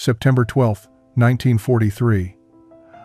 September 12, 1943.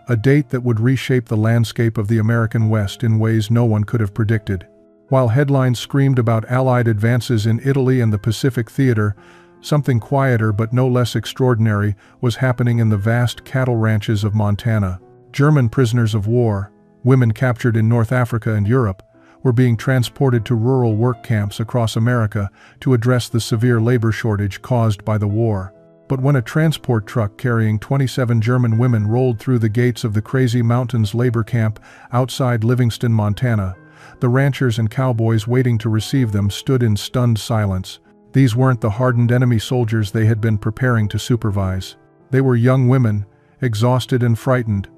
A date that would reshape the landscape of the American West in ways no one could have predicted. While headlines screamed about Allied advances in Italy and the Pacific Theater, something quieter but no less extraordinary was happening in the vast cattle ranches of Montana. German prisoners of war, women captured in North Africa and Europe, were being transported to rural work camps across America to address the severe labor shortage caused by the war. But when a transport truck carrying 27 German women rolled through the gates of the Crazy Mountains labor camp outside Livingston, Montana, the ranchers and cowboys waiting to receive them stood in stunned silence. These weren't the hardened enemy soldiers they had been preparing to supervise. They were young women, exhausted and frightened,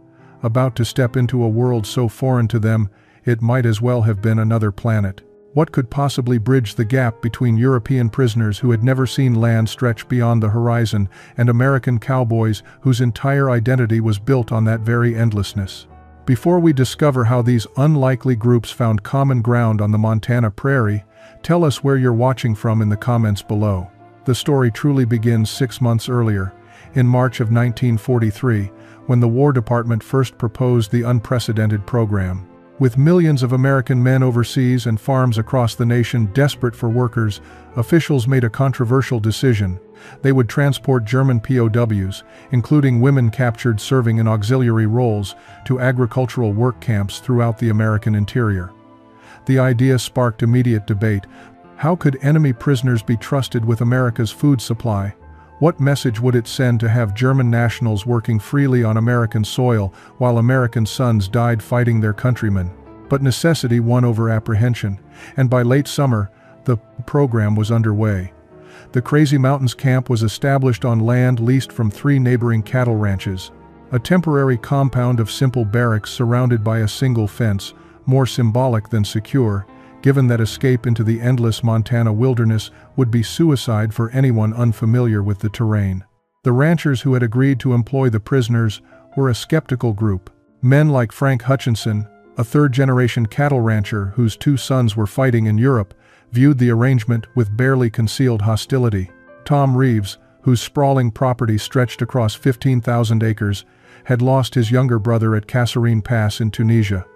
about to step into a world so foreign to them it might as well have been another planet. What could possibly bridge the gap between European prisoners who had never seen land stretch beyond the horizon and American cowboys whose entire identity was built on that very endlessness? Before we discover how these unlikely groups found common ground on the Montana prairie, tell us where you're watching from in the comments below. The story truly begins 6 months earlier, in March of 1943, when the War Department first proposed the unprecedented program. With millions of American men overseas and farms across the nation desperate for workers, officials made a controversial decision. They would transport German POWs, including women captured serving in auxiliary roles, to agricultural work camps throughout the American interior. The idea sparked immediate debate. How could enemy prisoners be trusted with America's food supply? What message would it send to have German nationals working freely on American soil while American sons died fighting their countrymen? But necessity won over apprehension, and by late summer, the program was underway. The Crazy Mountains camp was established on land leased from 3 neighboring cattle ranches. A temporary compound of simple barracks surrounded by a single fence, more symbolic than secure, given that escape into the endless Montana wilderness would be suicide for anyone unfamiliar with the terrain. The ranchers who had agreed to employ the prisoners were a skeptical group. Men like Frank Hutchinson, a third-generation cattle rancher whose 2 sons were fighting in Europe, viewed the arrangement with barely concealed hostility. Tom Reeves, whose sprawling property stretched across 15,000 acres, had lost his younger brother at Kasserine Pass in Tunisia.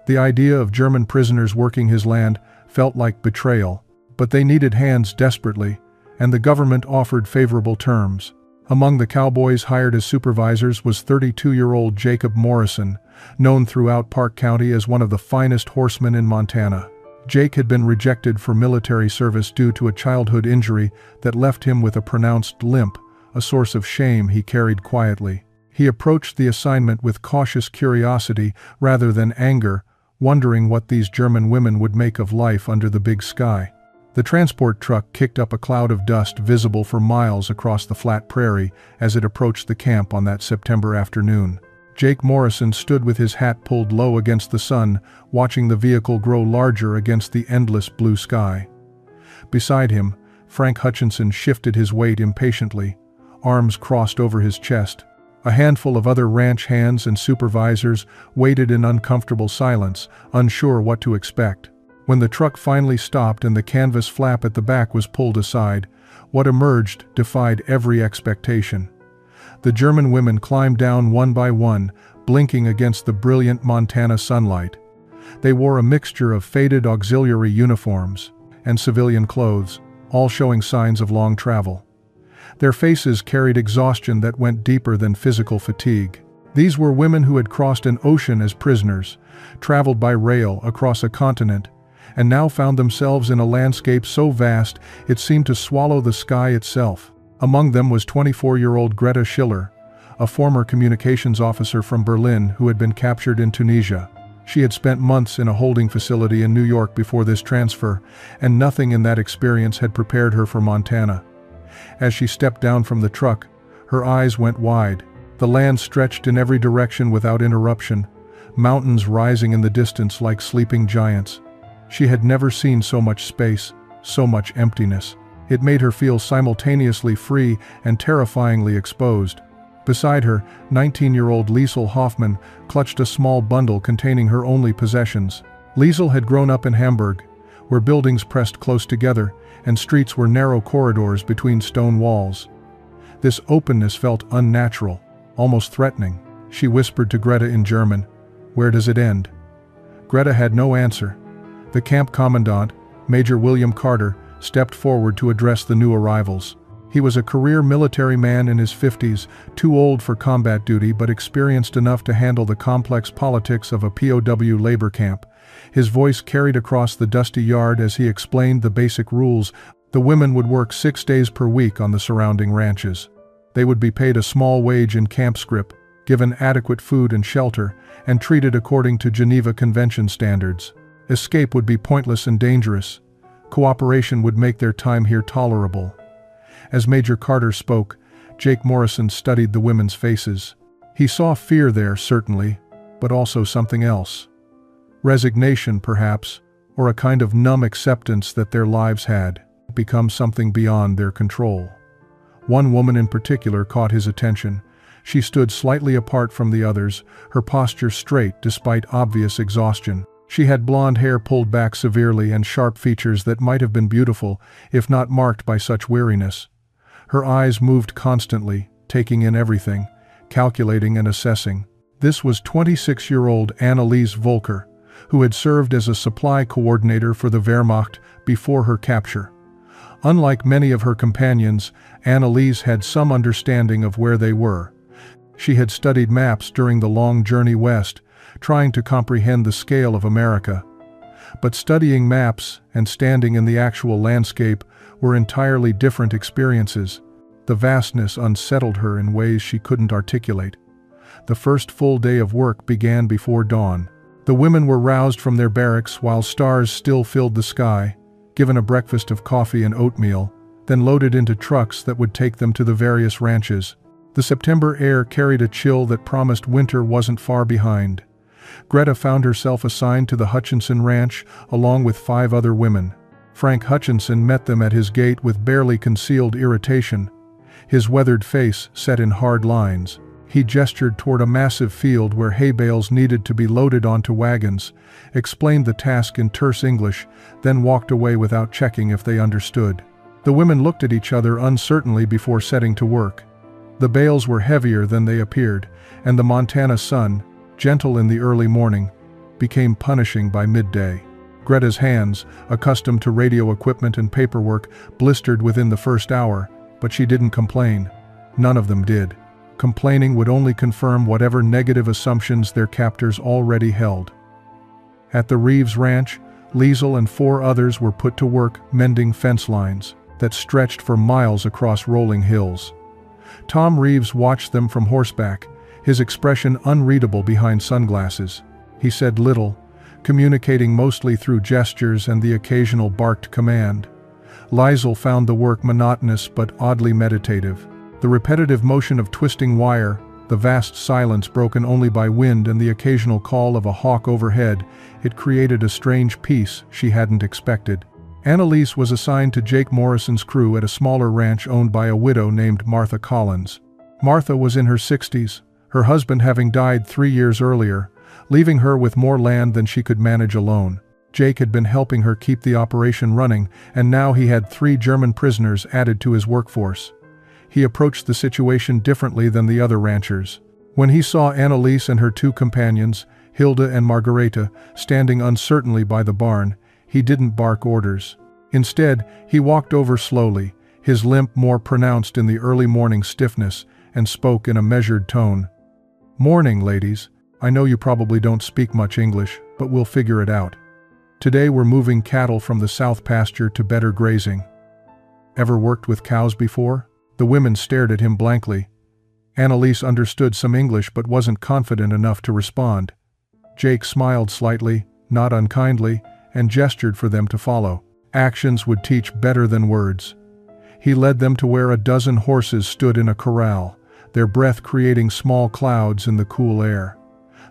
The idea of German prisoners working his land felt like betrayal, but they needed hands desperately, and the government offered favorable terms. Among the cowboys hired as supervisors was 32-year-old Jacob Morrison, known throughout Park County as one of the finest horsemen in Montana. Jake had been rejected for military service due to a childhood injury that left him with a pronounced limp, a source of shame he carried quietly. He approached the assignment with cautious curiosity rather than anger, wondering what these German women would make of life under the big sky. The transport truck kicked up a cloud of dust visible for miles across the flat prairie as it approached the camp on that September afternoon. Jake Morrison stood with his hat pulled low against the sun, watching the vehicle grow larger against the endless blue sky. Beside him, Frank Hutchinson shifted his weight impatiently, arms crossed over his chest. A handful of other ranch hands and supervisors waited in uncomfortable silence, unsure what to expect. When the truck finally stopped and the canvas flap at the back was pulled aside, what emerged defied every expectation. The German women climbed down one by one, blinking against the brilliant Montana sunlight. They wore a mixture of faded auxiliary uniforms and civilian clothes, all showing signs of long travel. Their faces carried exhaustion that went deeper than physical fatigue. These were women who had crossed an ocean as prisoners, traveled by rail across a continent, and now found themselves in a landscape so vast it seemed to swallow the sky itself. Among them was 24-year-old Greta Schiller, a former communications officer from Berlin who had been captured in Tunisia. She had spent months in a holding facility in New York before this transfer, and nothing in that experience had prepared her for Montana. As she stepped down from the truck, her eyes went wide. The land stretched in every direction without interruption, mountains rising in the distance like sleeping giants. She had never seen so much space, so much emptiness. It made her feel simultaneously free and terrifyingly exposed. Beside her, 19-year-old Liesl Hoffman clutched a small bundle containing her only possessions. Liesl had grown up in Hamburg, where buildings pressed close together and streets were narrow corridors between stone walls. This openness felt unnatural, almost threatening. She whispered to Greta in German, "Where does it end?" Greta had no answer. The camp commandant, Major William Carter, stepped forward to address the new arrivals. He was a career military man in his 50s, too old for combat duty but experienced enough to handle the complex politics of a POW labor camp. His voice carried across the dusty yard as he explained the basic rules. The women would work 6 days per week on the surrounding ranches. They would be paid a small wage in camp scrip, given adequate food and shelter, and treated according to Geneva Convention standards. Escape would be pointless and dangerous. Cooperation would make their time here tolerable. As Major Carter spoke, Jake Morrison studied the women's faces. He saw fear there, certainly, but also something else. Resignation, perhaps, or a kind of numb acceptance that their lives had become something beyond their control. One woman in particular caught his attention. She stood slightly apart from the others, her posture straight despite obvious exhaustion. She had blonde hair pulled back severely and sharp features that might have been beautiful, if not marked by such weariness. Her eyes moved constantly, taking in everything, calculating and assessing. This was 26-year-old Anneliese Volker, who had served as a supply coordinator for the Wehrmacht before her capture. Unlike many of her companions, Anneliese had some understanding of where they were. She had studied maps during the long journey west, trying to comprehend the scale of America. But studying maps and standing in the actual landscape were entirely different experiences. The vastness unsettled her in ways she couldn't articulate. The first full day of work began before dawn. The women were roused from their barracks while stars still filled the sky, given a breakfast of coffee and oatmeal, then loaded into trucks that would take them to the various ranches. The September air carried a chill that promised winter wasn't far behind. Greta found herself assigned to the Hutchinson Ranch along with 5 other women. Frank Hutchinson met them at his gate with barely concealed irritation, his weathered face set in hard lines. He gestured toward a massive field where hay bales needed to be loaded onto wagons, explained the task in terse English, then walked away without checking if they understood. The women looked at each other uncertainly before setting to work. The bales were heavier than they appeared, and the Montana sun, gentle in the early morning, became punishing by midday. Greta's hands, accustomed to radio equipment and paperwork, blistered within the first hour, but she didn't complain. None of them did. Complaining would only confirm whatever negative assumptions their captors already held. At the Reeves Ranch, Liesel and 4 others were put to work mending fence lines that stretched for miles across rolling hills. Tom Reeves watched them from horseback, his expression unreadable behind sunglasses. He said little, communicating mostly through gestures and the occasional barked command. Liesel found the work monotonous but oddly meditative. The repetitive motion of twisting wire, the vast silence broken only by wind and the occasional call of a hawk overhead, it created a strange peace she hadn't expected. Anneliese was assigned to Jake Morrison's crew at a smaller ranch owned by a widow named Martha Collins. Martha was in her 60s, her husband having died 3 years earlier, leaving her with more land than she could manage alone. Jake had been helping her keep the operation running, and now he had 3 German prisoners added to his workforce. He approached the situation differently than the other ranchers. When he saw Anneliese and her 2 companions, Hilda and Margareta, standing uncertainly by the barn, he didn't bark orders. Instead, he walked over slowly, his limp more pronounced in the early morning stiffness, and spoke in a measured tone. "Morning, ladies. I know you probably don't speak much English, but we'll figure it out. Today we're moving cattle from the south pasture to better grazing. Ever worked with cows before?" The women stared at him blankly. Anneliese understood some English but wasn't confident enough to respond. Jake smiled slightly, not unkindly, and gestured for them to follow. Actions would teach better than words. He led them to where a dozen horses stood in a corral, their breath creating small clouds in the cool air.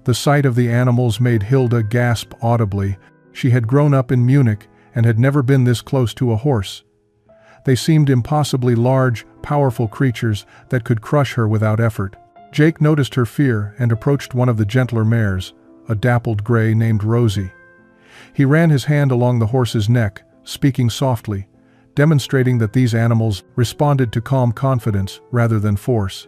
The sight of the animals made Hilda gasp audibly. She had grown up in Munich and had never been this close to a horse. They seemed impossibly large, powerful creatures that could crush her without effort. Jake noticed her fear and approached one of the gentler mares, a dappled gray named Rosie. He ran his hand along the horse's neck, speaking softly, demonstrating that these animals responded to calm confidence rather than force.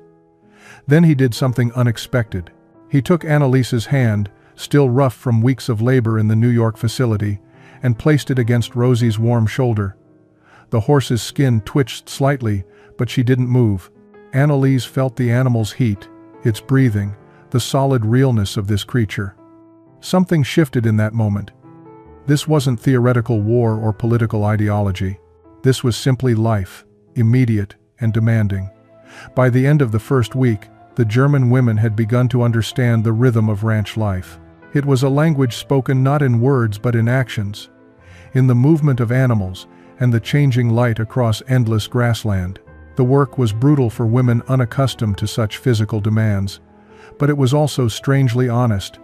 Then he did something unexpected. He took Annalise's hand, still rough from weeks of labor in the New York facility, and placed it against Rosie's warm shoulder. The horse's skin twitched slightly, but she didn't move. Annalise felt the animal's heat, its breathing, the solid realness of this creature. Something shifted in that moment. This wasn't theoretical war or political ideology. This was simply life, immediate and demanding. By the end of the first week, the German women had begun to understand the rhythm of ranch life. It was a language spoken not in words but in actions, in the movement of animals and the changing light across endless grassland. The work was brutal for women unaccustomed to such physical demands, but it was also strangely honest.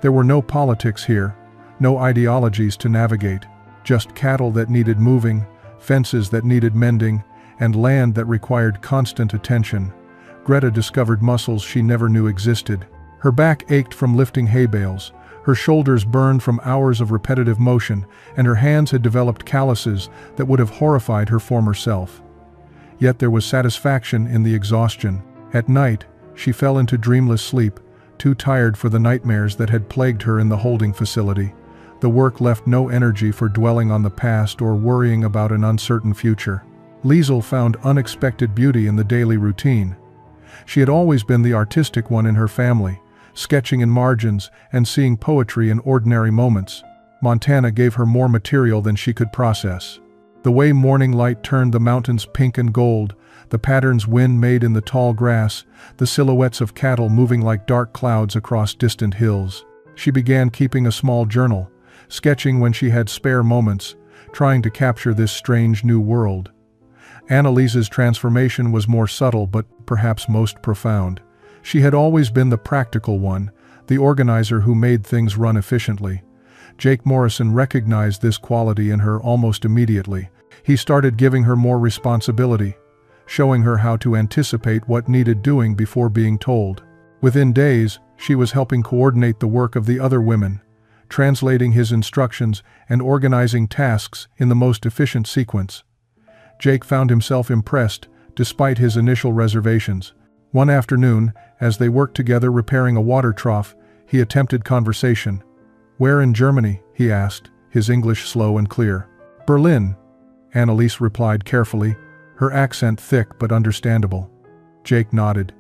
There were no politics here, no ideologies to navigate, just cattle that needed moving, fences that needed mending, and land that required constant attention. Greta discovered muscles she never knew existed. Her back ached from lifting hay bales, her shoulders burned from hours of repetitive motion, and her hands had developed calluses that would have horrified her former self. Yet there was satisfaction in the exhaustion. At night, she fell into dreamless sleep, too tired for the nightmares that had plagued her in the holding facility. The work left no energy for dwelling on the past or worrying about an uncertain future. Liesel found unexpected beauty in the daily routine. She had always been the artistic one in her family, sketching in margins and seeing poetry in ordinary moments. Montana gave her more material than she could process. The way morning light turned the mountains pink and gold, the patterns wind made in the tall grass, the silhouettes of cattle moving like dark clouds across distant hills. She began keeping a small journal, sketching when she had spare moments, trying to capture this strange new world. Annalise's transformation was more subtle but perhaps most profound. She had always been the practical one, the organizer who made things run efficiently. Jake Morrison recognized this quality in her almost immediately. He started giving her more responsibility, showing her how to anticipate what needed doing before being told. Within days, she was helping coordinate the work of the other women, translating his instructions and organizing tasks in the most efficient sequence. Jake found himself impressed, despite his initial reservations. One afternoon, as they worked together repairing a water trough, he attempted conversation. "Where in Germany?" he asked, his English slow and clear. "Berlin," Annalise replied carefully, her accent thick but understandable. Jake nodded.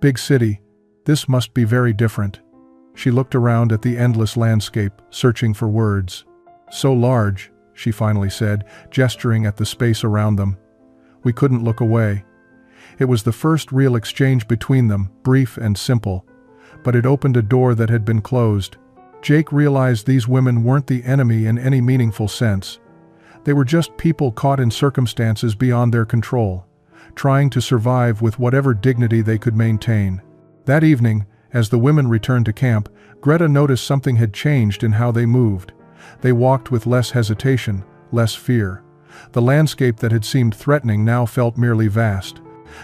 "Big city. This must be very different." She looked around at the endless landscape, searching for words. "So large," she finally said, gesturing at the space around them. We couldn't look away. It was the first real exchange between them, brief and simple, but it opened a door that had been closed. Jake realized these women weren't the enemy in any meaningful sense. They were just people caught in circumstances beyond their control, trying to survive with whatever dignity they could maintain. That evening, as the women returned to camp, Greta noticed something had changed in how they moved. They walked with less hesitation, less fear. The landscape that had seemed threatening now felt merely vast.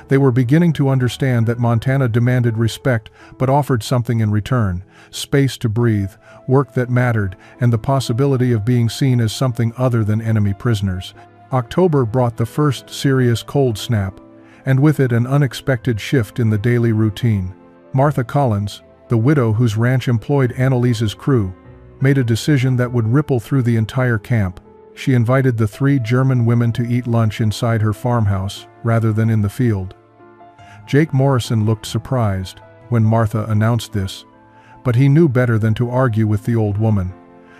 They were beginning to understand that Montana demanded respect but offered something in return: space to breathe, work that mattered, and the possibility of being seen as something other than enemy prisoners. October brought the first serious cold snap, and with it an unexpected shift in the daily routine. Martha Collins, the widow whose ranch employed Annalise's crew, made a decision that would ripple through the entire camp. She invited the 3 German women to eat lunch inside her farmhouse, rather than in the field. Jake Morrison looked surprised when Martha announced this, but he knew better than to argue with the old woman.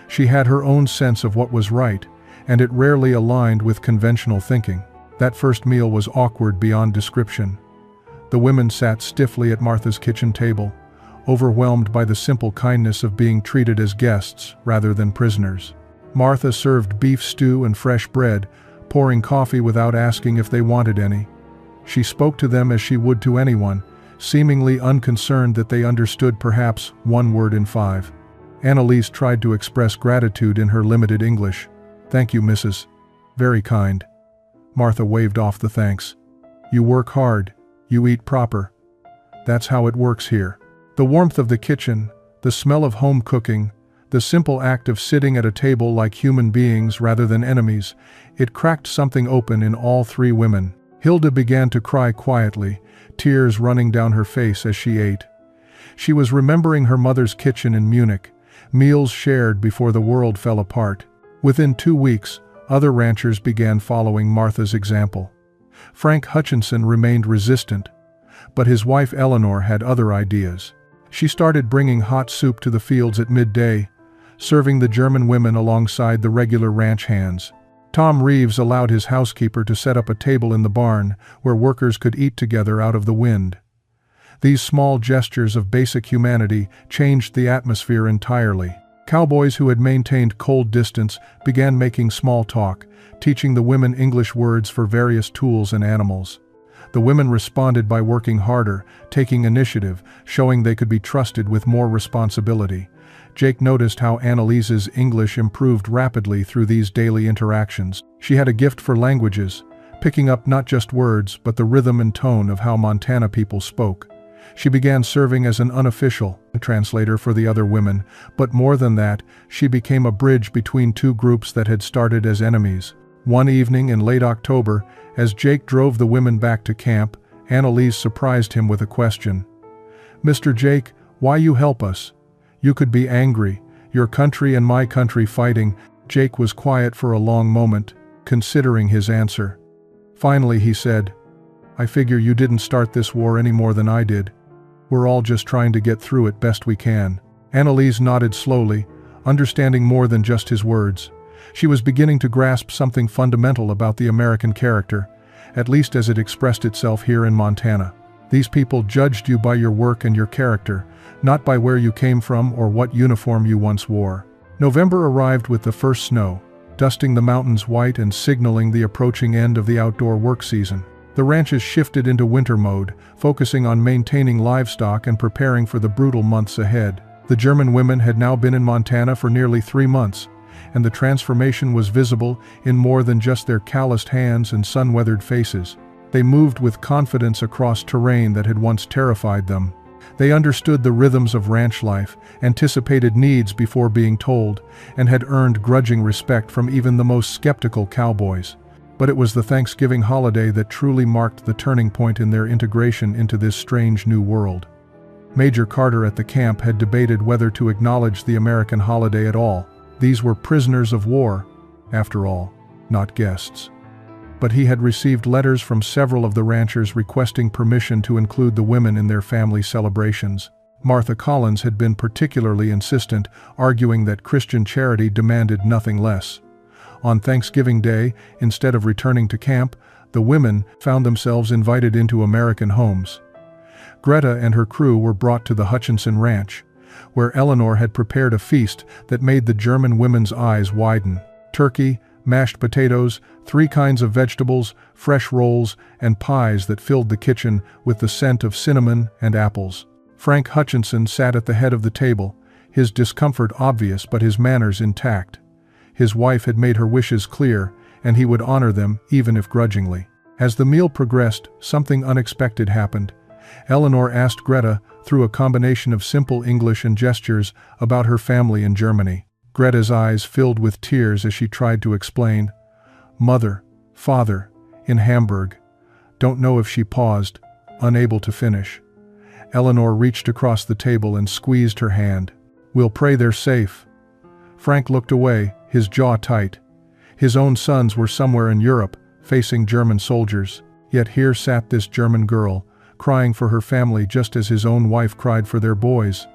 She had her own sense of what was right, and it rarely aligned with conventional thinking. That first meal was awkward beyond description. The women sat stiffly at Martha's kitchen table, overwhelmed by the simple kindness of being treated as guests rather than prisoners. Martha served beef stew and fresh bread, pouring coffee without asking if they wanted any. She spoke to them as she would to anyone, seemingly unconcerned that they understood perhaps 1 word in 5. Annalise tried to express gratitude in her limited English. "Thank you, Mrs. Very kind." Martha waved off the thanks. "You work hard, you eat proper. That's how it works here." The warmth of the kitchen, the smell of home cooking, The simple act of sitting at a table like human beings rather than enemies, it cracked something open in all three women. Hilda began to cry quietly, tears running down her face as she ate. She was remembering her mother's kitchen in Munich, meals shared before the world fell apart. Within 2 weeks, other ranchers began following Martha's example. Frank Hutchinson remained resistant, but his wife Eleanor had other ideas. She started bringing hot soup to the fields at midday, serving the German women alongside the regular ranch hands. Tom Reeves allowed his housekeeper to set up a table in the barn where workers could eat together out of the wind. These small gestures of basic humanity changed the atmosphere entirely. Cowboys who had maintained cold distance began making small talk, teaching the women English words for various tools and animals. The women responded by working harder, taking initiative, showing they could be trusted with more responsibility. Jake noticed how Annalise's English improved rapidly through these daily interactions. She had a gift for languages, picking up not just words but the rhythm and tone of how Montana people spoke. She began serving as an unofficial translator for the other women, but more than that, she became a bridge between two groups that had started as enemies. One evening in late October, as Jake drove the women back to camp, Annalise surprised him with a question. "Mr. Jake, why you help us? You could be angry, your country and my country fighting." Jake was quiet for a long moment, considering his answer. Finally he said, "I figure you didn't start this war any more than I did. We're all just trying to get through it best we can." Annalise nodded slowly, understanding more than just his words. She was beginning to grasp something fundamental about the American character, at least as it expressed itself here in Montana. These people judged you by your work and your character, not by where you came from or what uniform you once wore. November arrived with the first snow, dusting the mountains white and signaling the approaching end of the outdoor work season. The ranches shifted into winter mode, focusing on maintaining livestock and preparing for the brutal months ahead. The German women had now been in Montana for nearly 3 months, and the transformation was visible in more than just their calloused hands and sun-weathered faces. They moved with confidence across terrain that had once terrified them. They understood the rhythms of ranch life, anticipated needs before being told, and had earned grudging respect from even the most skeptical cowboys. But it was the Thanksgiving holiday that truly marked the turning point in their integration into this strange new world. Major Carter at the camp had debated whether to acknowledge the American holiday at all. These were prisoners of war, after all, not guests. But he had received letters from several of the ranchers requesting permission to include the women in their family celebrations. Martha Collins had been particularly insistent, arguing that Christian charity demanded nothing less. On Thanksgiving Day, instead of returning to camp, the women found themselves invited into American homes. Greta and her crew were brought to the Hutchinson Ranch, where Eleanor had prepared a feast that made the German women's eyes widen. Turkey, mashed potatoes, 3 kinds of vegetables, fresh rolls, and pies that filled the kitchen with the scent of cinnamon and apples. Frank Hutchinson sat at the head of the table, his discomfort obvious but his manners intact. His wife had made her wishes clear, and he would honor them, even if grudgingly. As the meal progressed, something unexpected happened. Eleanor asked Greta, through a combination of simple English and gestures, about her family in Germany. Greta's eyes filled with tears as she tried to explain. Mother, father, in Hamburg. Don't know if she paused, unable to finish. Eleanor reached across the table and squeezed her hand. We'll pray they're safe. Frank looked away, his jaw tight. His own sons were somewhere in Europe, facing German soldiers. Yet here sat this German girl, crying for her family just as his own wife cried for their boys.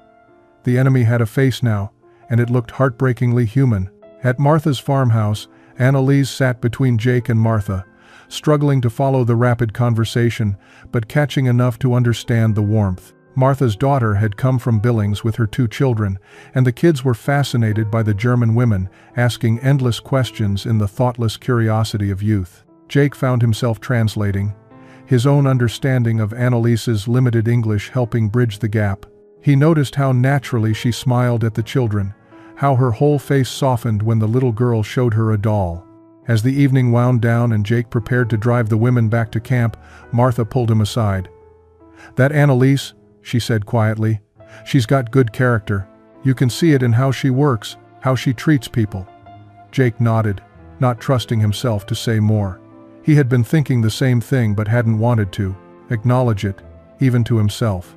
The enemy had a face now, and it looked heartbreakingly human. At Martha's farmhouse, Annalise sat between Jake and Martha, struggling to follow the rapid conversation, but catching enough to understand the warmth. Martha's daughter had come from Billings with her 2 children, and the kids were fascinated by the German women, asking endless questions in the thoughtless curiosity of youth. Jake found himself translating, his own understanding of Annalise's limited English helping bridge the gap. He noticed how naturally she smiled at the children, how her whole face softened when the little girl showed her a doll. As the evening wound down and Jake prepared to drive the women back to camp, Martha pulled him aside. "That Annalise," she said quietly, "she's got good character. You can see it in how she works, how she treats people." Jake nodded, not trusting himself to say more. He had been thinking the same thing but hadn't wanted to acknowledge it, even to himself.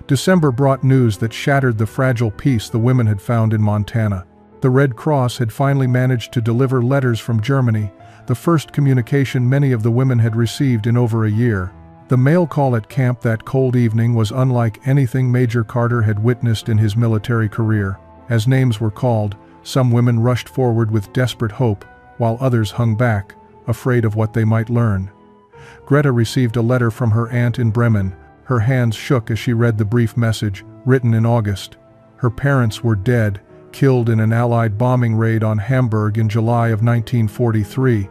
December brought news that shattered the fragile peace the women had found in Montana. The Red Cross had finally managed to deliver letters from Germany, the first communication many of the women had received in over a year. The mail call at camp that cold evening was unlike anything Major Carter had witnessed in his military career. As names were called, some women rushed forward with desperate hope, while others hung back, afraid of what they might learn. Greta received a letter from her aunt in Bremen. Her hands shook as she read the brief message, written in August. Her parents were dead, killed in an Allied bombing raid on Hamburg in July of 1943.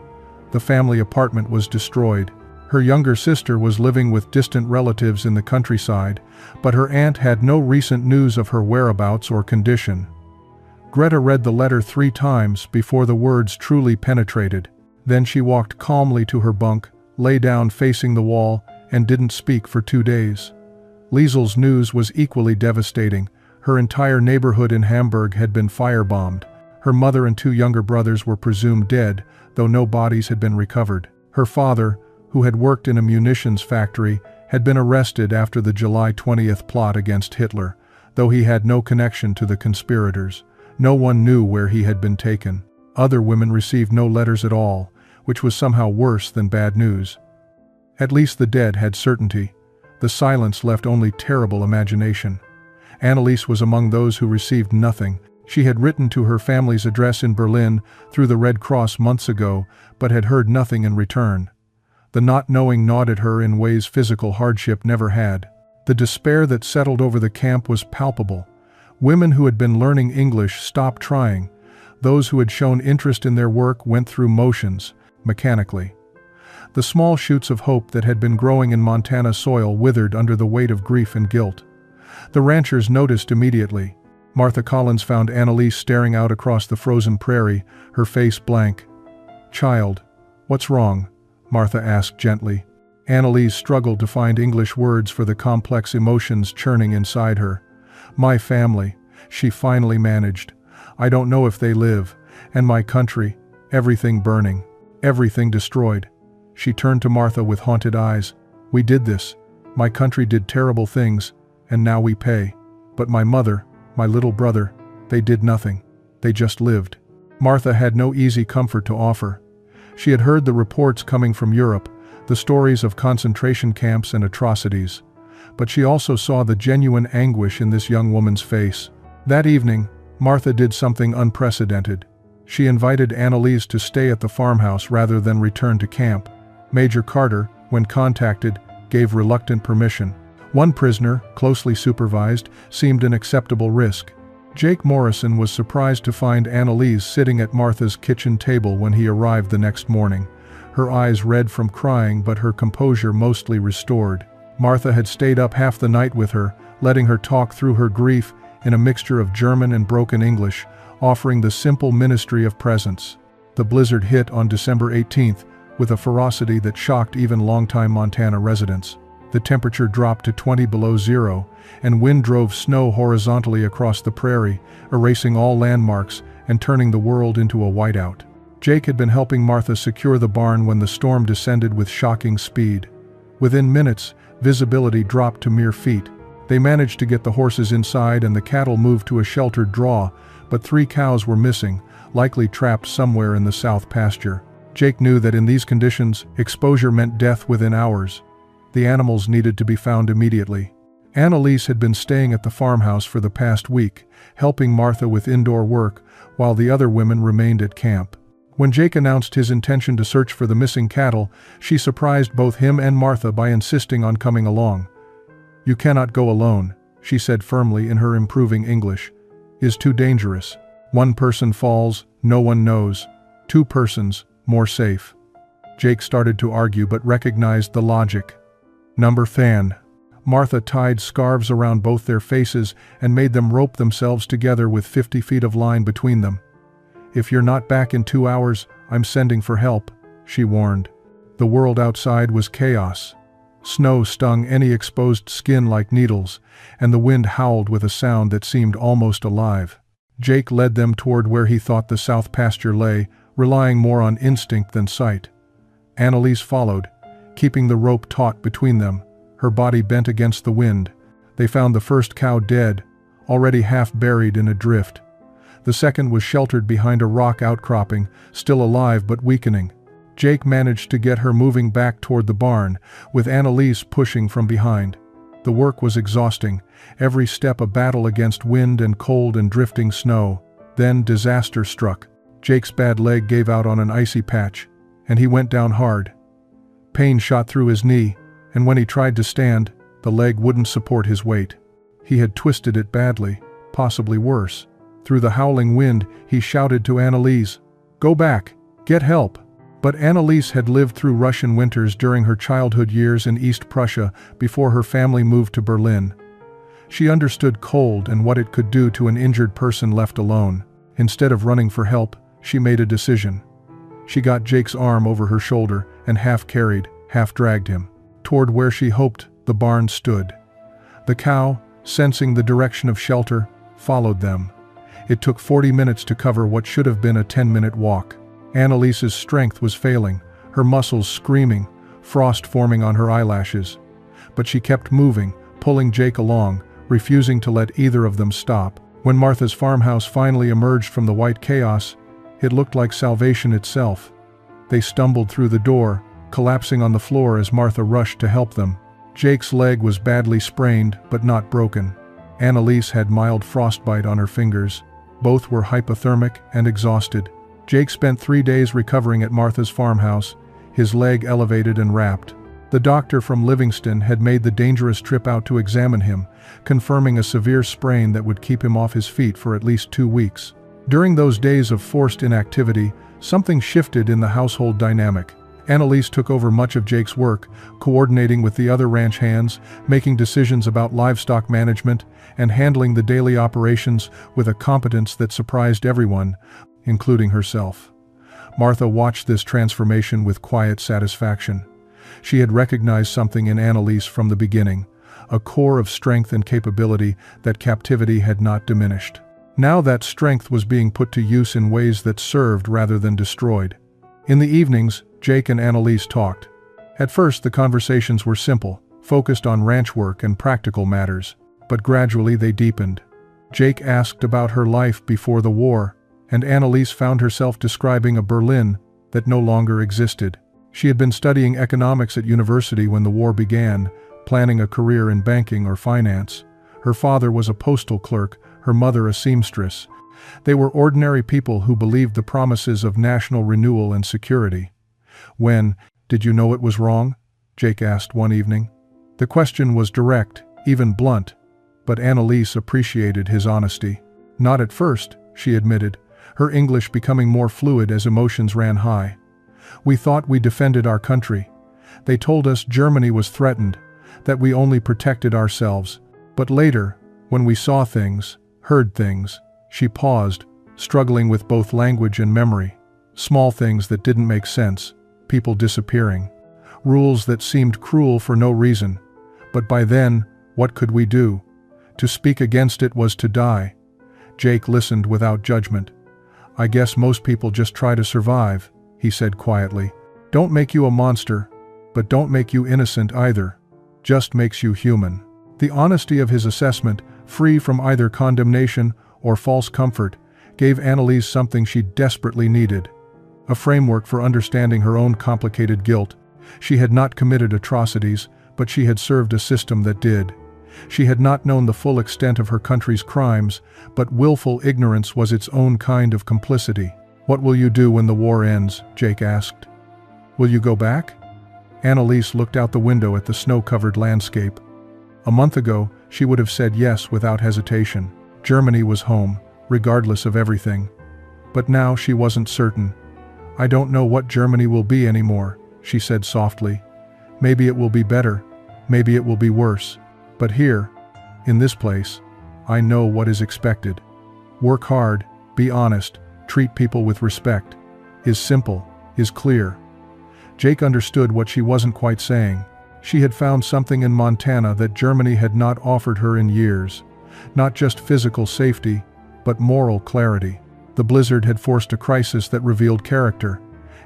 The family apartment was destroyed. Her younger sister was living with distant relatives in the countryside, but her aunt had no recent news of her whereabouts or condition. Greta read the letter 3 times before the words truly penetrated. Then she walked calmly to her bunk, lay down facing the wall, and didn't speak for 2 days. Liesel's news was equally devastating. Her entire neighborhood in Hamburg had been firebombed. Her mother and 2 younger brothers were presumed dead, though no bodies had been recovered. Her father, who had worked in a munitions factory, had been arrested after the July 20th plot against Hitler, though he had no connection to the conspirators. No one knew where he had been taken. Other women received no letters at all, which was somehow worse than bad news. At least the dead had certainty. The silence left only terrible imagination. Anneliese was among those who received nothing. She had written to her family's address in Berlin through the Red Cross months ago, but had heard nothing in return. The not knowing gnawed at her in ways physical hardship never had. The despair that settled over the camp was palpable. Women who had been learning English stopped trying. Those who had shown interest in their work went through motions, mechanically. The small shoots of hope that had been growing in Montana soil withered under the weight of grief and guilt. The ranchers noticed immediately. Martha Collins found Anneliese staring out across the frozen prairie, her face blank. "Child, what's wrong?" Martha asked gently. Anneliese struggled to find English words for the complex emotions churning inside her. "My family," she finally managed. "I don't know if they live. And my country, everything burning, everything destroyed." She turned to Martha with haunted eyes. "We did this. My country did terrible things, and now we pay. But my mother, my little brother, they did nothing. They just lived." Martha had no easy comfort to offer. She had heard the reports coming from Europe, the stories of concentration camps and atrocities. But she also saw the genuine anguish in this young woman's face. That evening, Martha did something unprecedented. She invited Anneliese to stay at the farmhouse rather than return to camp. Major Carter, when contacted, gave reluctant permission. One prisoner, closely supervised, seemed an acceptable risk. Jake Morrison was surprised to find Anneliese sitting at Martha's kitchen table when he arrived the next morning. Her eyes red from crying, but her composure mostly restored. Martha had stayed up half the night with her, letting her talk through her grief in a mixture of German and broken English, offering the simple ministry of presence. The blizzard hit on December 18th, with a ferocity that shocked even longtime Montana residents. The temperature dropped to 20 below zero, and wind drove snow horizontally across the prairie, erasing all landmarks and turning the world into a whiteout. Jake had been helping Martha secure the barn when the storm descended with shocking speed. Within minutes, visibility dropped to mere feet. They managed to get the horses inside and the cattle moved to a sheltered draw, but 3 cows were missing, likely trapped somewhere in the south pasture. Jake knew that in these conditions, exposure meant death within hours. The animals needed to be found immediately. Anneliese had been staying at the farmhouse for the past week, helping Martha with indoor work, while the other women remained at camp. When Jake announced his intention to search for the missing cattle, she surprised both him and Martha by insisting on coming along. "You cannot go alone," she said firmly in her improving English. "Is too dangerous. 1 person falls, no one knows. 2 persons, more safe." Jake started to argue but recognized the logic. "Number fan." Martha tied scarves around both their faces and made them rope themselves together with 50 feet of line between them. "If you're not back in 2 hours, I'm sending for help," she warned. The world outside was chaos. Snow stung any exposed skin like needles, and the wind howled with a sound that seemed almost alive. Jake led them toward where he thought the south pasture lay, relying more on instinct than sight. Annalise followed, keeping the rope taut between them, her body bent against the wind. They found the first cow dead, already half buried in a drift. The second was sheltered behind a rock outcropping, still alive but weakening. Jake managed to get her moving back toward the barn, with Annalise pushing from behind. The work was exhausting, every step a battle against wind and cold and drifting snow. Then disaster struck. Jake's bad leg gave out on an icy patch, and he went down hard. Pain shot through his knee, and when he tried to stand, the leg wouldn't support his weight. He had twisted it badly, possibly worse. Through the howling wind, he shouted to Annalise, "Go back! Get help!" But Annalise had lived through Russian winters during her childhood years in East Prussia before her family moved to Berlin. She understood cold and what it could do to an injured person left alone. Instead of running for help, she made a decision. She got Jake's arm over her shoulder and half carried, half dragged him toward where she hoped the barn stood. The cow, sensing the direction of shelter, followed them. It took 40 minutes to cover what should have been a 10-minute walk. Annalise's strength was failing, her muscles screaming, frost forming on her eyelashes. But she kept moving, pulling Jake along, refusing to let either of them stop. When Martha's farmhouse finally emerged from the white chaos, it looked like salvation itself. They stumbled through the door, collapsing on the floor as Martha rushed to help them. Jake's leg was badly sprained, but not broken. Annalise had mild frostbite on her fingers. Both were hypothermic and exhausted. Jake spent 3 days recovering at Martha's farmhouse, his leg elevated and wrapped. The doctor from Livingston had made the dangerous trip out to examine him, confirming a severe sprain that would keep him off his feet for at least 2 weeks. During those days of forced inactivity, something shifted in the household dynamic. Annalise took over much of Jake's work, coordinating with the other ranch hands, making decisions about livestock management, and handling the daily operations with a competence that surprised everyone, including herself. Martha watched this transformation with quiet satisfaction. She had recognized something in Annalise from the beginning, a core of strength and capability that captivity had not diminished. Now that strength was being put to use in ways that served rather than destroyed. In the evenings, Jake and Annalise talked. At first, the conversations were simple, focused on ranch work and practical matters, but gradually they deepened. Jake asked about her life before the war, and Annalise found herself describing a Berlin that no longer existed. She had been studying economics at university when the war began, planning a career in banking or finance. Her father was a postal clerk, her mother a seamstress. They were ordinary people who believed the promises of national renewal and security. "When did you know it was wrong?" Jake asked one evening. The question was direct, even blunt, but Annalise appreciated his honesty. "Not at first," she admitted, her English becoming more fluid as emotions ran high. "We thought we defended our country. They told us Germany was threatened, that we only protected ourselves. But later, when we saw things, heard things," she paused, struggling with both language and memory. Small things that didn't make sense, people disappearing, rules that seemed cruel for no reason. But by then, what could we do? To speak against it was to die. Jake listened without judgment. "I guess most people just try to survive," he said quietly. "Don't make you a monster, but don't make you innocent either. Just makes you human." The honesty of his assessment, free from either condemnation or false comfort, gave Annalise something she desperately needed. A framework for understanding her own complicated guilt. She had not committed atrocities, but she had served a system that did. She had not known the full extent of her country's crimes, but willful ignorance was its own kind of complicity. "What will you do when the war ends?" Jake asked. "Will you go back?" Annalise looked out the window at the snow-covered landscape. A month ago, she would have said yes without hesitation. Germany was home, regardless of everything. But now she wasn't certain. "I don't know what Germany will be anymore," she said softly. "Maybe it will be better, maybe it will be worse. But here, in this place, I know what is expected. Work hard, be honest, treat people with respect. Is simple, is clear." Jake understood what she wasn't quite saying. She had found something in Montana that Germany had not offered her in years. Not just physical safety, but moral clarity. The blizzard had forced a crisis that revealed character,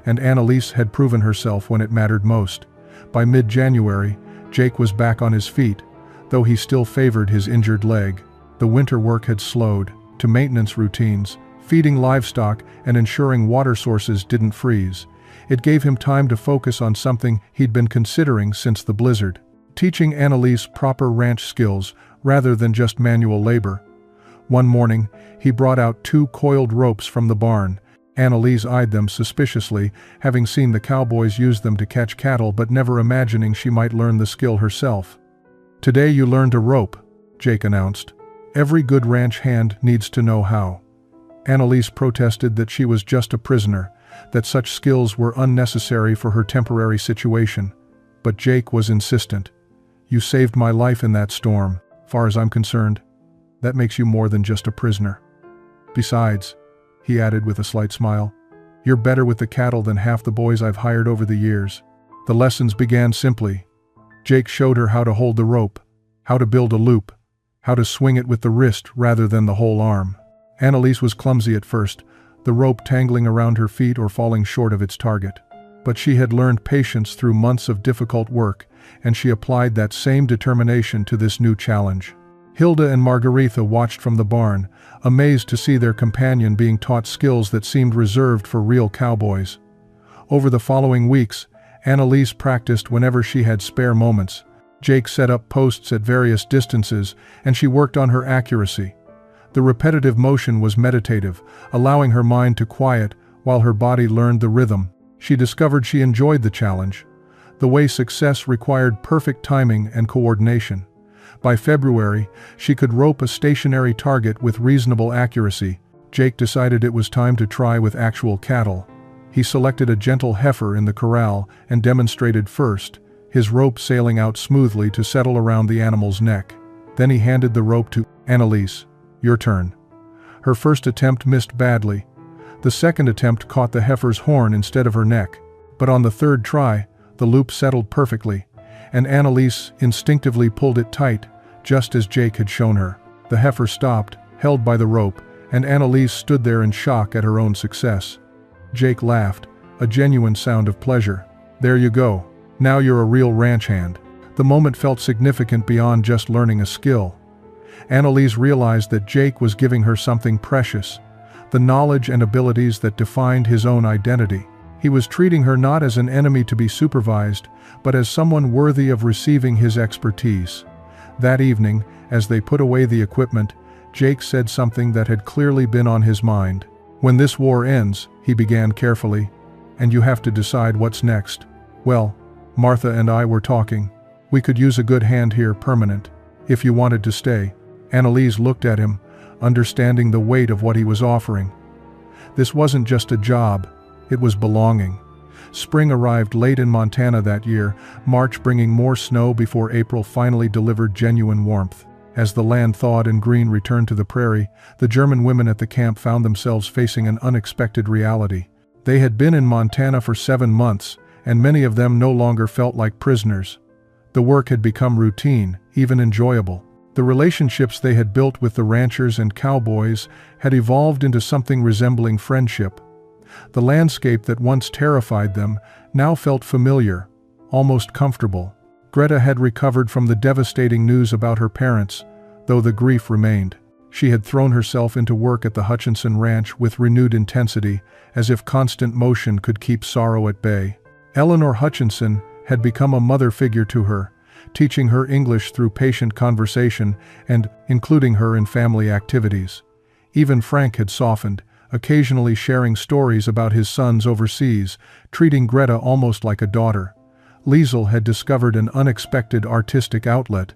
and Annalise had proven herself when it mattered most. By mid-January, Jake was back on his feet, though he still favored his injured leg. The winter work had slowed to maintenance routines, feeding livestock and ensuring water sources didn't freeze. It gave him time to focus on something he'd been considering since the blizzard: teaching Annalise proper ranch skills rather than just manual labor. One morning, he brought out 2 coiled ropes from the barn. Annalise eyed them suspiciously, having seen the Cowboys use them to catch cattle but never imagining she might learn the skill herself. "Today you learn to rope," Jake announced. "Every good ranch hand needs to know how." Annalise protested that she was just a prisoner, that such skills were unnecessary for her temporary situation. But Jake was insistent. "You saved my life in that storm. Far as I'm concerned, that makes you more than just a prisoner. Besides," he added with a slight smile, "you're better with the cattle than half the boys I've hired over the years." The lessons began simply. Jake showed her how to hold the rope, how to build a loop, how to swing it with the wrist rather than the whole arm. Annalise was clumsy at first, the rope tangling around her feet or falling short of its target. But she had learned patience through months of difficult work, and she applied that same determination to this new challenge. Hilda and Margaretha watched from the barn, amazed to see their companion being taught skills that seemed reserved for real cowboys. Over the following weeks, Annalise practiced whenever she had spare moments. Jake set up posts at various distances, and she worked on her accuracy. The repetitive motion was meditative, allowing her mind to quiet while her body learned the rhythm. She discovered she enjoyed the challenge, the way success required perfect timing and coordination. By February, she could rope a stationary target with reasonable accuracy. Jake decided it was time to try with actual cattle. He selected a gentle heifer in the corral and demonstrated first, his rope sailing out smoothly to settle around the animal's neck. Then he handed the rope to Annalise. "Your turn." Her first attempt missed badly. The second attempt caught the heifer's horn instead of her neck. But on the third try, the loop settled perfectly, and Annalise instinctively pulled it tight, just as Jake had shown her. The heifer stopped, held by the rope, and Annalise stood there in shock at her own success. Jake laughed, a genuine sound of pleasure. "There you go. Now you're a real ranch hand." The moment felt significant beyond just learning a skill. Annalise realized that Jake was giving her something precious, the knowledge and abilities that defined his own identity. He was treating her not as an enemy to be supervised, but as someone worthy of receiving his expertise. That evening, as they put away the equipment, Jake said something that had clearly been on his mind. "When this war ends," he began carefully, "and you have to decide what's next. Well, Martha and I were talking. We could use a good hand here permanent, if you wanted to stay." Annalise looked at him, understanding the weight of what he was offering. This wasn't just a job, it was belonging. Spring arrived late in Montana that year, March bringing more snow before April finally delivered genuine warmth. As the land thawed and green returned to the prairie, the German women at the camp found themselves facing an unexpected reality. They had been in Montana for 7 months, and many of them no longer felt like prisoners. The work had become routine, even enjoyable. The relationships they had built with the ranchers and cowboys had evolved into something resembling friendship. The landscape that once terrified them now felt familiar, almost comfortable. Greta had recovered from the devastating news about her parents, though the grief remained. She had thrown herself into work at the Hutchinson Ranch with renewed intensity, as if constant motion could keep sorrow at bay. Eleanor Hutchinson had become a mother figure to her, teaching her English through patient conversation and including her in family activities. Even Frank had softened, occasionally sharing stories about his sons overseas, treating Greta almost like a daughter. Liesl had discovered an unexpected artistic outlet.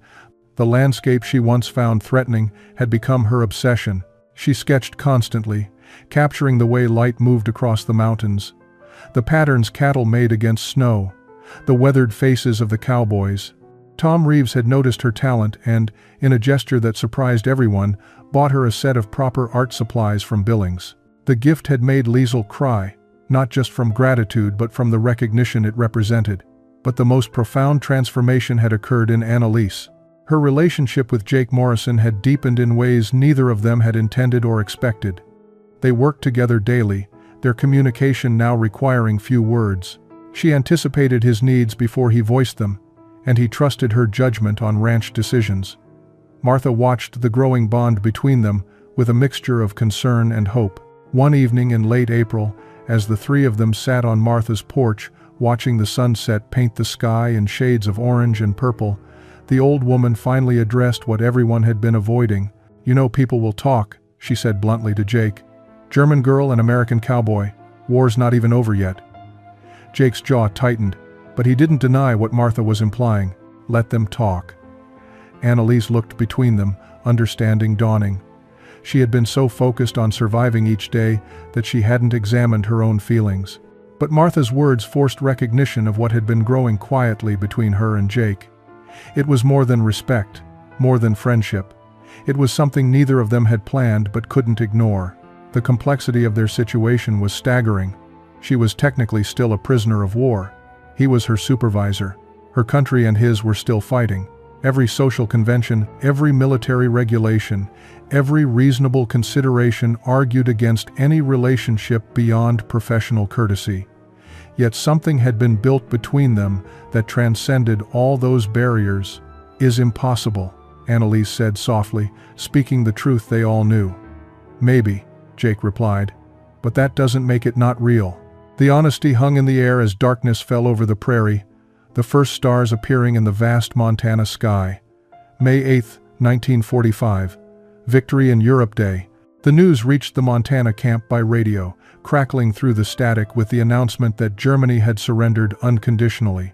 The landscape she once found threatening had become her obsession. She sketched constantly, capturing the way light moved across the mountains, the patterns cattle made against snow, the weathered faces of the cowboys. Tom Reeves had noticed her talent and, in a gesture that surprised everyone, bought her a set of proper art supplies from Billings. The gift had made Liesl cry, not just from gratitude but from the recognition it represented. But the most profound transformation had occurred in Annalise. Her relationship with Jake Morrison had deepened in ways neither of them had intended or expected. They worked together daily, their communication now requiring few words. She anticipated his needs before he voiced them, and he trusted her judgment on ranch decisions. Martha watched the growing bond between them with a mixture of concern and hope. One evening in late April, as the three of them sat on Martha's porch, watching the sunset paint the sky in shades of orange and purple, the old woman finally addressed what everyone had been avoiding. "You know people will talk," she said bluntly to Jake. "German girl and American cowboy. War's not even over yet." Jake's jaw tightened, but he didn't deny what Martha was implying. Let them talk. Annalise looked between them, understanding dawning. She had been so focused on surviving each day that she hadn't examined her own feelings. But Martha's words forced recognition of what had been growing quietly between her and Jake. It was more than respect, more than friendship. It was something neither of them had planned but couldn't ignore. The complexity of their situation was staggering. She was technically still a prisoner of war. He was her supervisor. Her country and his were still fighting. Every social convention, every military regulation, every reasonable consideration argued against any relationship beyond professional courtesy. Yet something had been built between them that transcended all those barriers. "Is impossible," Annalise said softly, speaking the truth they all knew. "Maybe," Jake replied, "but that doesn't make it not real." The honesty hung in the air as darkness fell over the prairie, the first stars appearing in the vast Montana sky. May 8, 1945. Victory in Europe Day. The news reached the Montana camp by radio, crackling through the static with the announcement that Germany had surrendered unconditionally.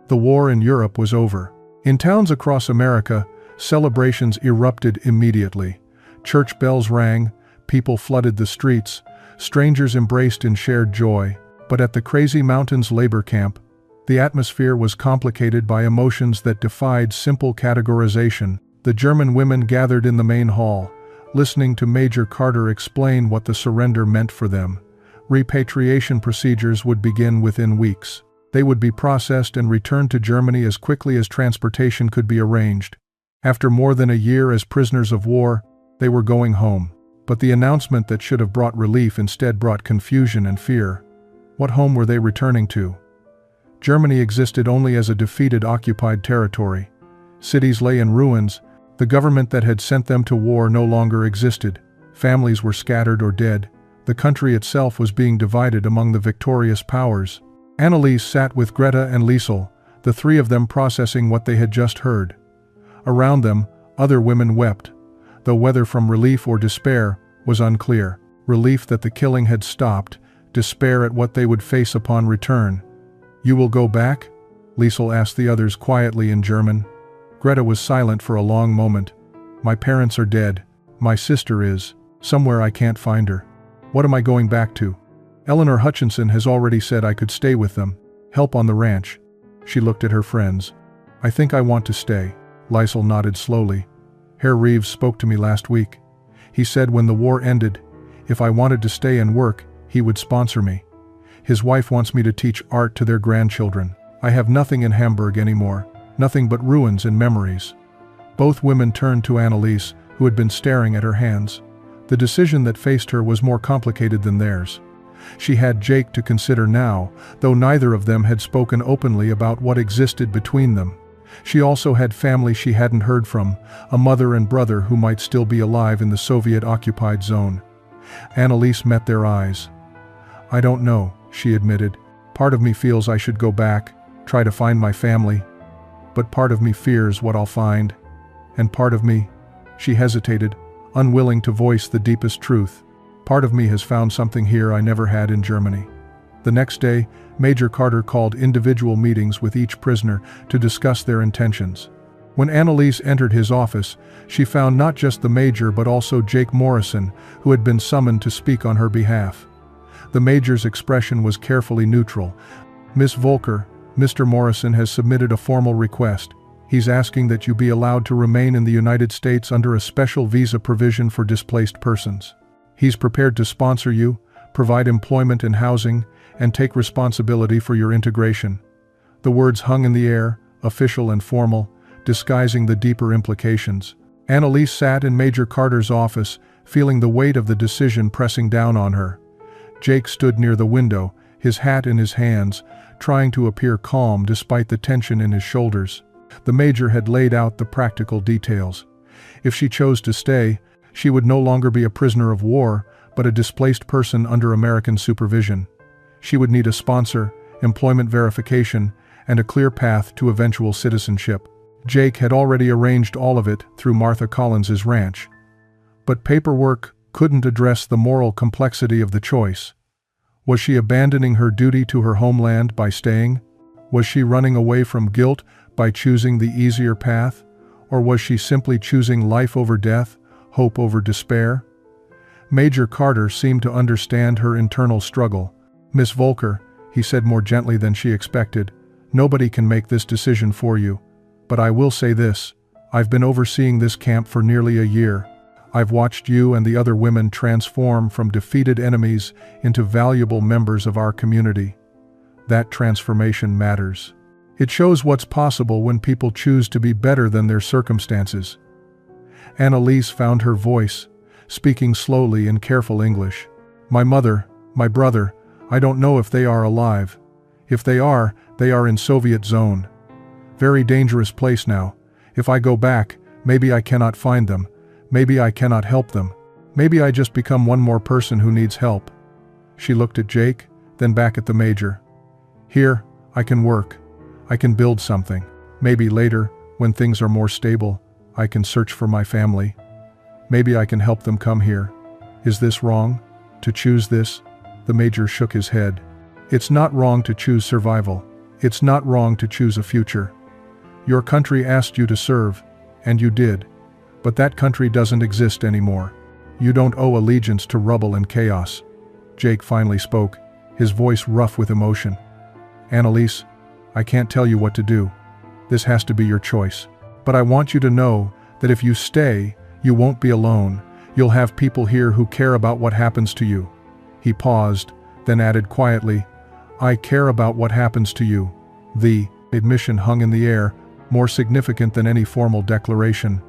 The war in Europe was over. In towns across America, celebrations erupted immediately. Church bells rang, people flooded the streets, strangers embraced in shared joy. But at the Crazy Mountains labor camp, the atmosphere was complicated by emotions that defied simple categorization. The German women gathered in the main hall, listening to Major Carter explain what the surrender meant for them. Repatriation procedures would begin within weeks. They would be processed and returned to Germany as quickly as transportation could be arranged. After more than a year as prisoners of war, they were going home. But the announcement that should have brought relief instead brought confusion and fear. What home were they returning to? Germany existed only as a defeated occupied territory. Cities lay in ruins. The government that had sent them to war no longer existed. Families were scattered or dead. The country itself was being divided among the victorious powers. Annalise sat with Greta and Liesel, the three of them processing what they had just heard. Around them, other women wept, though whether from relief or despair was unclear. Relief that the killing had stopped, despair at what they would face upon return. "You will go back?" Liesel asked the others quietly in German. Greta was silent for a long moment. "My parents are dead. My sister is. Somewhere I can't find her. What am I going back to? Eleanor Hutchinson has already said I could stay with them, help on the ranch." She looked at her friends. "I think I want to stay." Liesel nodded slowly. "Herr Reeves spoke to me last week. He said when the war ended, if I wanted to stay and work, he would sponsor me. His wife wants me to teach art to their grandchildren. I have nothing in Hamburg anymore, nothing but ruins and memories." Both women turned to Annalise, who had been staring at her hands. The decision that faced her was more complicated than theirs. She had Jake to consider now, though neither of them had spoken openly about what existed between them. She also had family she hadn't heard from, a mother and brother who might still be alive in the Soviet-occupied zone. Annalise met their eyes. "I don't know," she admitted. "Part of me feels I should go back, try to find my family. But part of me fears what I'll find. And part of me," she hesitated, unwilling to voice the deepest truth, "part of me has found something here I never had in Germany." The next day, Major Carter called individual meetings with each prisoner to discuss their intentions. When Annalise entered his office, she found not just the Major but also Jake Morrison, who had been summoned to speak on her behalf. The Major's expression was carefully neutral. "Miss Volker, Mr. Morrison has submitted a formal request. He's asking that you be allowed to remain in the United States under a special visa provision for displaced persons. He's prepared to sponsor you, provide employment and housing, and take responsibility for your integration. The words hung in the air, official and formal, disguising the deeper implications. Annalise sat in Major Carter's office, feeling the weight of the decision pressing down on her. Jake stood near the window, his hat in his hands, trying to appear calm despite the tension in his shoulders. The major had laid out the practical details. If she chose to stay, she would no longer be a prisoner of war, but a displaced person under American supervision. She would need a sponsor, employment verification, and a clear path to eventual citizenship. Jake had already arranged all of it through Martha Collins's ranch. But paperwork couldn't address the moral complexity of the choice. Was she abandoning her duty to her homeland by staying? Was she running away from guilt by choosing the easier path? Or was she simply choosing life over death, hope over despair? Major Carter seemed to understand her internal struggle. "Miss Volker," he said more gently than she expected, "nobody can make this decision for you. But I will say this, I've been overseeing this camp for nearly a year. I've watched you and the other women transform from defeated enemies into valuable members of our community. That transformation matters. It shows what's possible when people choose to be better than their circumstances." Annalise found her voice, speaking slowly in careful English. "My mother, my brother, I don't know if they are alive. If they are in Soviet zone. Very dangerous place now. If I go back, maybe I cannot find them. Maybe I cannot help them. Maybe I just become one more person who needs help." She looked at Jake, then back at the major. "Here, I can work. I can build something. Maybe later, when things are more stable, I can search for my family. Maybe I can help them come here. Is this wrong? To choose this?" The major shook his head. "It's not wrong to choose survival. It's not wrong to choose a future. Your country asked you to serve, and you did. But that country doesn't exist anymore. You don't owe allegiance to rubble and chaos." Jake finally spoke, his voice rough with emotion. "Annalise, I can't tell you what to do. This has to be your choice. But I want you to know that if you stay, you won't be alone. You'll have people here who care about what happens to you." He paused, then added quietly, "I care about what happens to you." The admission hung in the air, more significant than any formal declaration.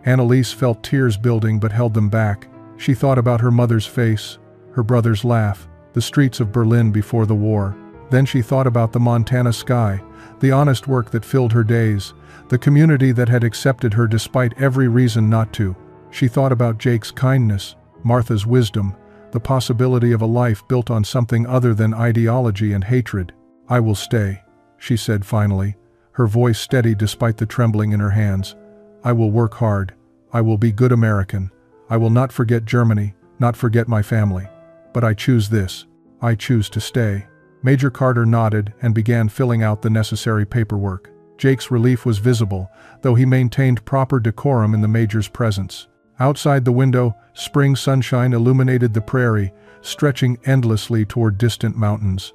Annalise felt tears building but held them back. She thought about her mother's face, her brother's laugh, the streets of Berlin before the war. Then she thought about the Montana sky, the honest work that filled her days, the community that had accepted her despite every reason not to. She thought about Jake's kindness, Martha's wisdom, the possibility of a life built on something other than ideology and hatred. "I will stay," she said finally, her voice steady despite the trembling in her hands. "I will work hard. I will be good American. I will not forget Germany, not forget my family. But I choose this. I choose to stay." Major Carter nodded and began filling out the necessary paperwork. Jake's relief was visible, though he maintained proper decorum in the major's presence. Outside the window, spring sunshine illuminated the prairie, stretching endlessly toward distant mountains.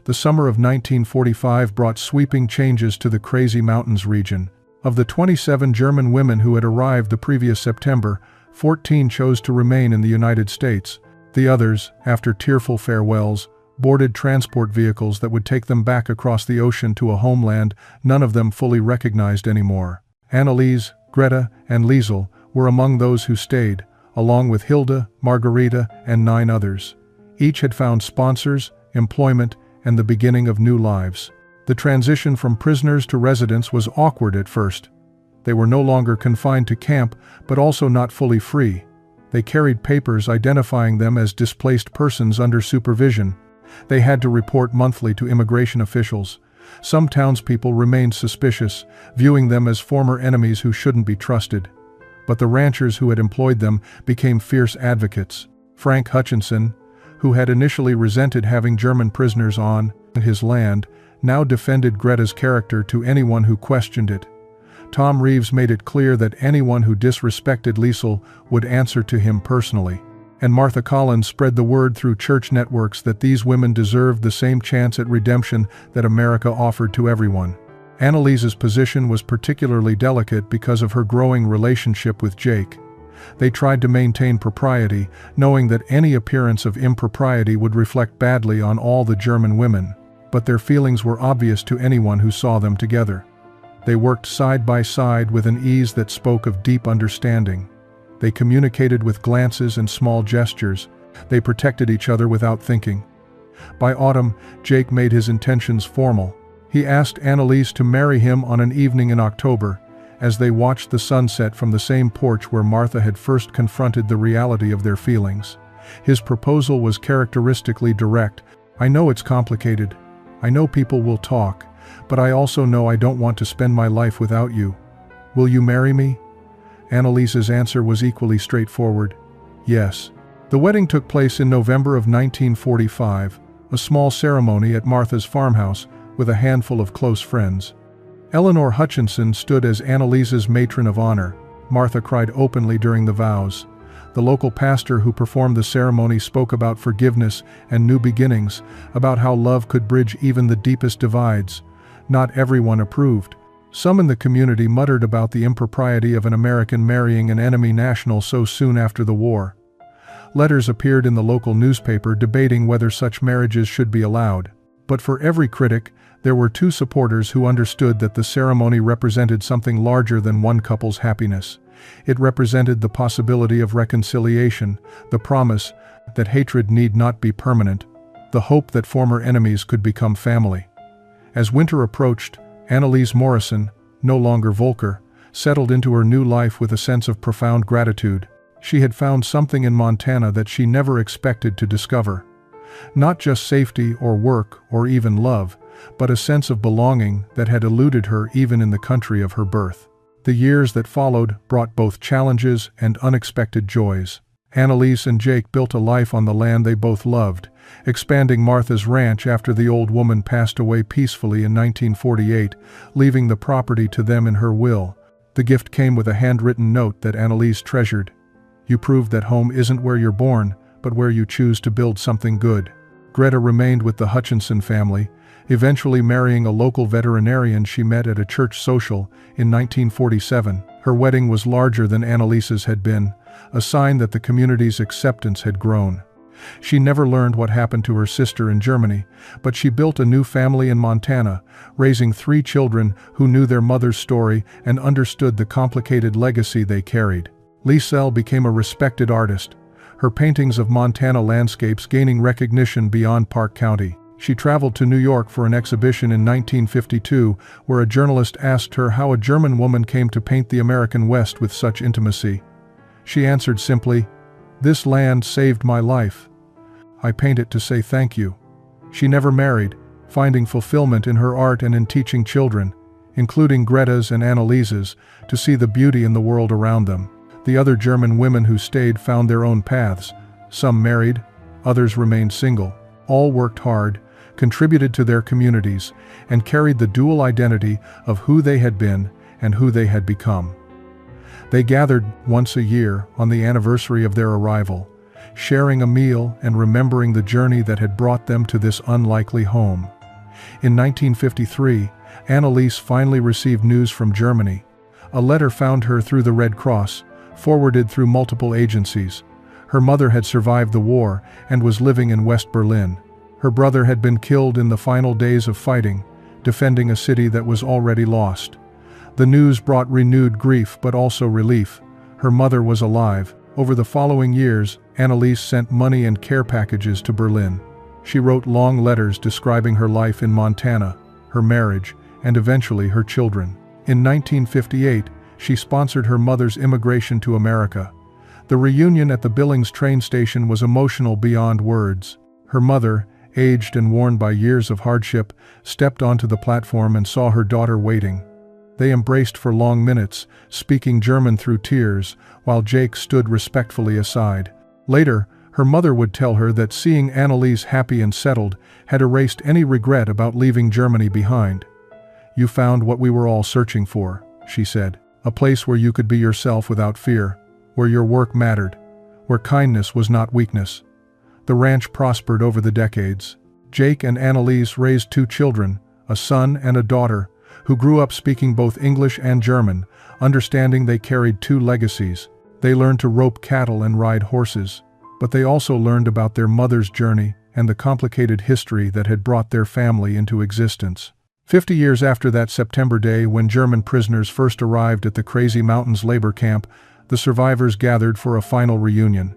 The summer of 1945 brought sweeping changes to the Crazy Mountains region. Of the 27 German women who had arrived the previous September, 14 chose to remain in the United States. The others, after tearful farewells, boarded transport vehicles that would take them back across the ocean to a homeland none of them fully recognized anymore. Annalise, Greta, and Liesel were among those who stayed, along with Hilda, Margarita, and 9 others. Each had found sponsors, employment, and the beginning of new lives. The transition from prisoners to residents was awkward at first. They were no longer confined to camp, but also not fully free. They carried papers identifying them as displaced persons under supervision. They had to report monthly to immigration officials. Some townspeople remained suspicious, viewing them as former enemies who shouldn't be trusted. But the ranchers who had employed them became fierce advocates. Frank Hutchinson, who had initially resented having German prisoners on his land, now defended Greta's character to anyone who questioned it. Tom Reeves made it clear that anyone who disrespected Liesel would answer to him personally. And Martha Collins spread the word through church networks that these women deserved the same chance at redemption that America offered to everyone. Annalise's position was particularly delicate because of her growing relationship with Jake. They tried to maintain propriety, knowing that any appearance of impropriety would reflect badly on all the German women. but their feelings were obvious to anyone who saw them together. They worked side by side with an ease that spoke of deep understanding. They communicated with glances and small gestures. They protected each other without thinking. By autumn, Jake made his intentions formal. He asked Annalise to marry him on an evening in October, as they watched the sunset from the same porch where Martha had first confronted the reality of their feelings. His proposal was characteristically direct. "I know it's complicated. I know people will talk, but I also know I don't want to spend my life without you. Will you marry me?" Annalise's answer was equally straightforward. Yes. The wedding took place in November of 1945, a small ceremony at Martha's farmhouse with a handful of close friends. Eleanor Hutchinson stood as Annalise's matron of honor. Martha cried openly during the vows. The local pastor who performed the ceremony spoke about forgiveness and new beginnings, about how love could bridge even the deepest divides. Not everyone approved. Some in the community muttered about the impropriety of an American marrying an enemy national so soon after the war. Letters appeared in the local newspaper debating whether such marriages should be allowed. But for every critic, there were two supporters who understood that the ceremony represented something larger than one couple's happiness. It represented the possibility of reconciliation, the promise that hatred need not be permanent, the hope that former enemies could become family. As winter approached, Annalise Morrison, no longer Volker, settled into her new life with a sense of profound gratitude. She had found something in Montana that she never expected to discover. Not just safety or work or even love, but a sense of belonging that had eluded her even in the country of her birth. The years that followed brought both challenges and unexpected joys. Annalise and Jake built a life on the land they both loved, expanding Martha's ranch after the old woman passed away peacefully in 1948, leaving the property to them in her will. The gift came with a handwritten note that Annalise treasured. "You proved that home isn't where you're born, but where you choose to build something good." Greta remained with the Hutchinson family, eventually marrying a local veterinarian she met at a church social in 1947. Her wedding was larger than Annalise's had been, a sign that the community's acceptance had grown. She never learned what happened to her sister in Germany, but she built a new family in Montana, raising 3 children who knew their mother's story and understood the complicated legacy they carried. Liesel became a respected artist, her paintings of Montana landscapes gaining recognition beyond Park County. She traveled to New York for an exhibition in 1952, where a journalist asked her how a German woman came to paint the American West with such intimacy. She answered simply, "This land saved my life. I paint it to say thank you." She never married, finding fulfillment in her art and in teaching children, including Greta's and Annalise's, to see the beauty in the world around them. The other German women who stayed found their own paths. Some married, others remained single. All worked hard, contributed to their communities, and carried the dual identity of who they had been and who they had become. They gathered once a year on the anniversary of their arrival, sharing a meal and remembering the journey that had brought them to this unlikely home. In 1953, Annalise finally received news from Germany. A letter found her through the Red Cross, forwarded through multiple agencies. Her mother had survived the war and was living in West Berlin. Her brother had been killed in the final days of fighting, defending a city that was already lost. The news brought renewed grief but also relief. Her mother was alive. Over the following years, Annalise sent money and care packages to Berlin. She wrote long letters describing her life in Montana, her marriage, and eventually her children. In 1958, she sponsored her mother's immigration to America. The reunion at the Billings train station was emotional beyond words. Her mother, aged and worn by years of hardship, stepped onto the platform and saw her daughter waiting. They embraced for long minutes, speaking German through tears, while Jake stood respectfully aside. Later, her mother would tell her that seeing Annalise happy and settled had erased any regret about leaving Germany behind. "You found what we were all searching for," she said. "A place where you could be yourself without fear, where your work mattered, where kindness was not weakness." The ranch prospered over the decades. Jake and Annalise raised 2 children, a son and a daughter, who grew up speaking both English and German, understanding they carried 2 legacies. They learned to rope cattle and ride horses, but they also learned about their mother's journey and the complicated history that had brought their family into existence. 50 years after that September day when German prisoners first arrived at the Crazy Mountains labor camp, the survivors gathered for a final reunion.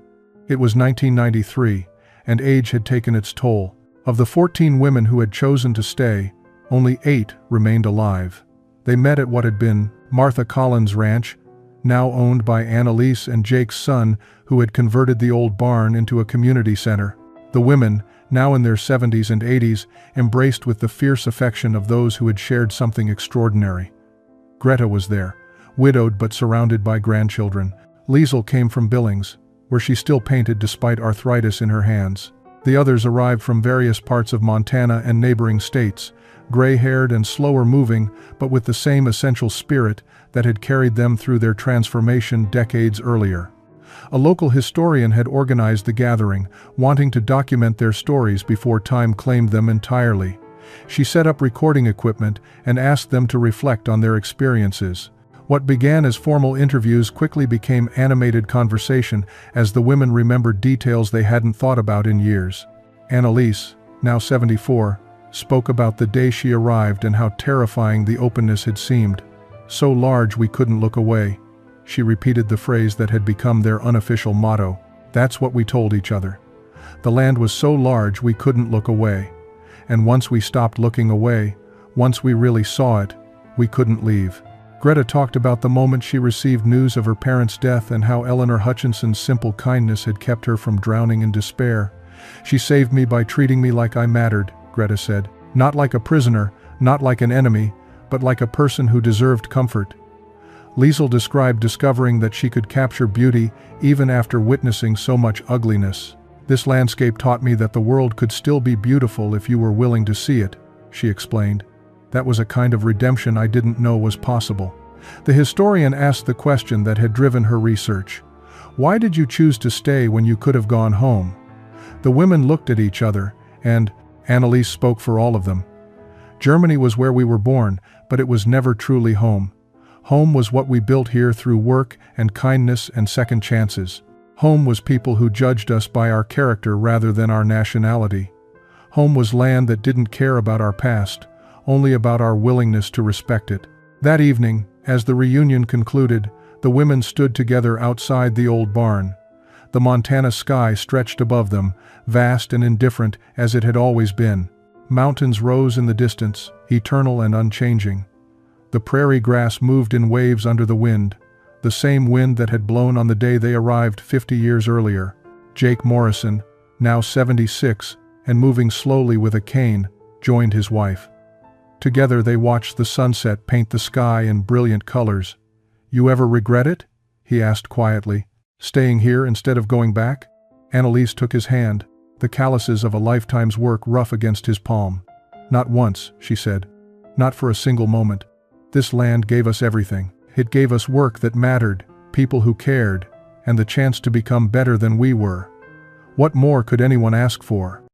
It was 1993, and age had taken its toll. Of the 14 women who had chosen to stay, only 8 remained alive. They met at what had been Martha Collins' ranch, now owned by Annalise and Jake's son, who had converted the old barn into a community center. The women, now in their 70s and 80s, embraced with the fierce affection of those who had shared something extraordinary. Greta was there, widowed but surrounded by grandchildren. Liesl came from Billings, where she still painted despite arthritis in her hands. The others arrived from various parts of Montana and neighboring states, gray-haired and slower-moving, but with the same essential spirit that had carried them through their transformation decades earlier. A local historian had organized the gathering, wanting to document their stories before time claimed them entirely. She set up recording equipment and asked them to reflect on their experiences. What began as formal interviews quickly became animated conversation as the women remembered details they hadn't thought about in years. Annalise, now 74, spoke about the day she arrived and how terrifying the openness had seemed. So large we couldn't look away. She repeated the phrase that had become their unofficial motto. That's what we told each other. The land was so large we couldn't look away. And once we stopped looking away, once we really saw it, we couldn't leave. Greta talked about the moment she received news of her parents' death and how Eleanor Hutchinson's simple kindness had kept her from drowning in despair. She saved me by treating me like I mattered, Greta said. Not like a prisoner, not like an enemy, but like a person who deserved comfort. Liesl described discovering that she could capture beauty even after witnessing so much ugliness. This landscape taught me that the world could still be beautiful if you were willing to see it, she explained. That was a kind of redemption I didn't know was possible. The historian asked the question that had driven her research. Why did you choose to stay when you could have gone home? The women looked at each other, and Annalise spoke for all of them. Germany was where we were born, but it was never truly home. Home was what we built here through work and kindness and second chances. Home was people who judged us by our character rather than our nationality. Home was land that didn't care about our past, only about our willingness to respect it. That evening, as the reunion concluded, the women stood together outside the old barn. The Montana sky stretched above them, vast and indifferent as it had always been. Mountains rose in the distance, eternal and unchanging. The prairie grass moved in waves under the wind, the same wind that had blown on the day they arrived 50 years earlier. Jake Morrison, now 76, and moving slowly with a cane, joined his wife. Together they watched the sunset paint the sky in brilliant colors. You ever regret it? He asked quietly. Staying here instead of going back? Annalise took his hand, the calluses of a lifetime's work rough against his palm. Not once, she said. Not for a single moment. This land gave us everything. It gave us work that mattered, people who cared, and the chance to become better than we were. What more could anyone ask for?